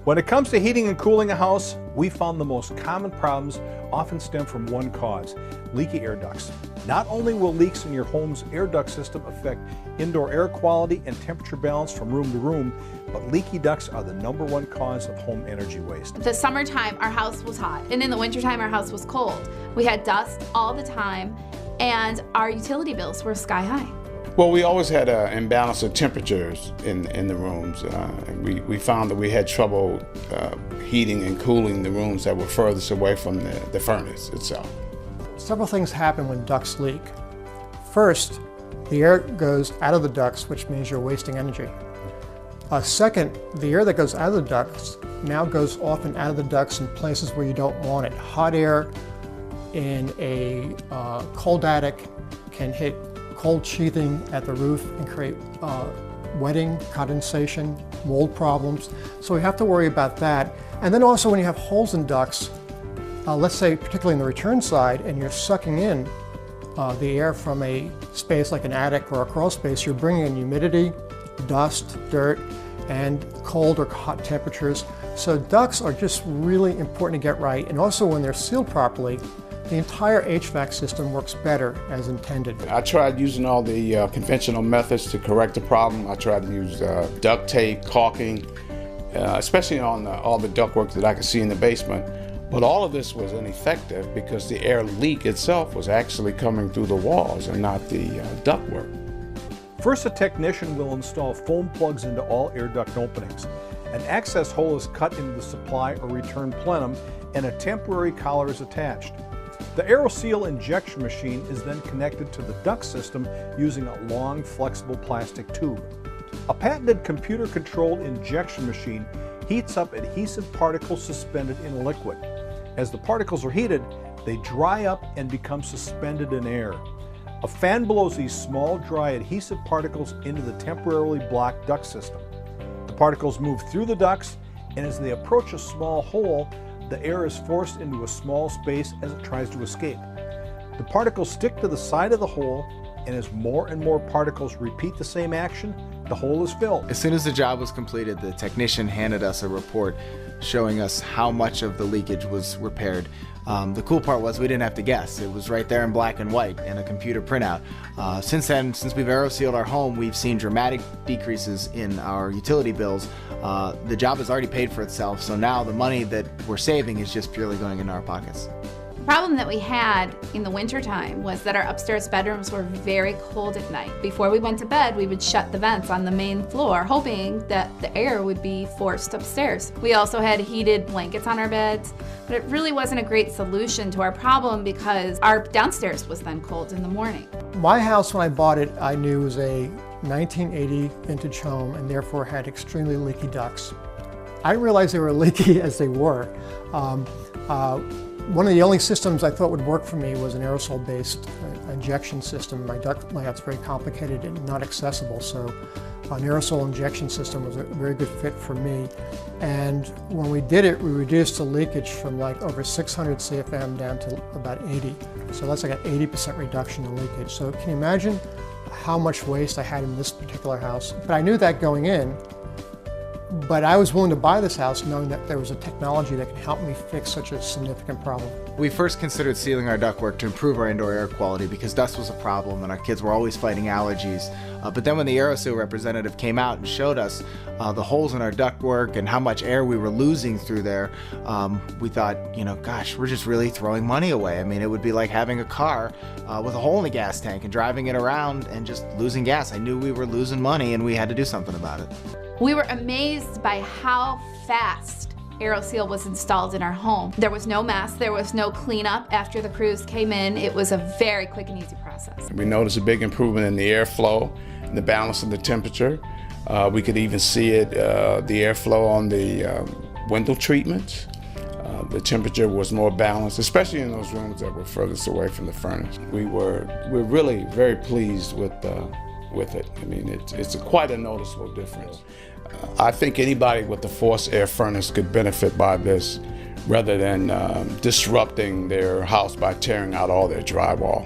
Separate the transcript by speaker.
Speaker 1: When it comes to heating and cooling a house, we found the most common problems often stem from one cause: leaky air ducts. Not only will leaks in your home's air duct system affect indoor air quality and temperature balance from room to room, but leaky ducts are the #1 cause of home energy waste.
Speaker 2: The summertime, our house was hot, and in the wintertime, our house was cold. We had dust all the time, and our utility bills were sky high.
Speaker 3: Well, we always had an imbalance of temperatures in the rooms. And we found that we had trouble heating and cooling the rooms that were furthest away from the furnace itself.
Speaker 4: Several things happen when ducts leak. First, the air goes out of the ducts, which means you're wasting energy. Second, the air that goes out of the ducts now goes often out of the ducts in places where you don't want it. Hot air in a cold attic can hit cold sheathing at the roof and create wetting, condensation, mold problems. So we have to worry about that. And then also when you have holes in ducts, let's say particularly in the return side, and you're sucking in the air from a space like an attic or a crawl space, you're bringing in humidity, dust, dirt, and cold or hot temperatures. So ducts are just really important to get right. And also when they're sealed properly, the entire HVAC system works better as intended.
Speaker 3: I tried using all the conventional methods to correct the problem. I tried to use duct tape, caulking, especially on all the ductwork that I could see in the basement. But all of this was ineffective because the air leak itself was actually coming through the walls and not the ductwork.
Speaker 1: First, a technician will install foam plugs into all air duct openings. An access hole is cut into the supply or return plenum, and a temporary collar is attached. The Aeroseal injection machine is then connected to the duct system using a long, flexible plastic tube. A patented computer-controlled injection machine heats up adhesive particles suspended in a liquid. As the particles are heated, they dry up and become suspended in air. A fan blows these small, dry adhesive particles into the temporarily blocked duct system. The particles move through the ducts, and as they approach a small hole, the air is forced into a small space as it tries to escape. The particles stick to the side of the hole, and as more and more particles repeat the same action, the hole is filled.
Speaker 5: As soon as the job was completed, the technician handed us a report showing us how much of the leakage was repaired. The cool part was we didn't have to guess. It was right there in black and white in a computer printout. Since then, since we've aerosealed our home, we've seen dramatic decreases in our utility bills. The job has already paid for itself, so now the money that we're saving is just purely going into our pockets.
Speaker 2: The problem that we had in the wintertime was that our upstairs bedrooms were very cold at night. Before we went to bed, we would shut the vents on the main floor, hoping that the air would be forced upstairs. We also had heated blankets on our beds, but it really wasn't a great solution to our problem because our downstairs was then cold in the morning.
Speaker 4: My house, when I bought it, I knew was a 1980 vintage home and therefore had extremely leaky ducts. I didn't realize they were leaky as they were. One of the only systems I thought would work for me was an aerosol-based injection system. My duct layout's very complicated and not accessible, so an aerosol injection system was a very good fit for me. And when we did it, we reduced the leakage from like over 600 CFM down to about 80. So that's like an 80% reduction in leakage. So can you imagine how much waste I had in this particular house? But I knew that going in. But I was willing to buy this house knowing that there was a technology that could help me fix such a significant problem.
Speaker 5: We first considered sealing our ductwork to improve our indoor air quality because dust was a problem and our kids were always fighting allergies. But then when the Aeroseal representative came out and showed us the holes in our ductwork and how much air we were losing through there, we thought, gosh, we're just really throwing money away. I mean, it would be like having a car with a hole in the gas tank and driving it around and just losing gas. I knew we were losing money and we had to do something about it.
Speaker 2: We were amazed by how fast Aeroseal was installed in our home. There was no mess, there was no cleanup after the crews came in. It was a very quick and easy process.
Speaker 3: We noticed a big improvement in the airflow and the balance of the temperature. We could even see it, the airflow on the window treatments. The temperature was more balanced, especially in those rooms that were furthest away from the furnace. We're really very pleased with it. I mean, it's quite a noticeable difference. I think anybody with a forced air furnace could benefit by this rather than disrupting their house by tearing out all their drywall.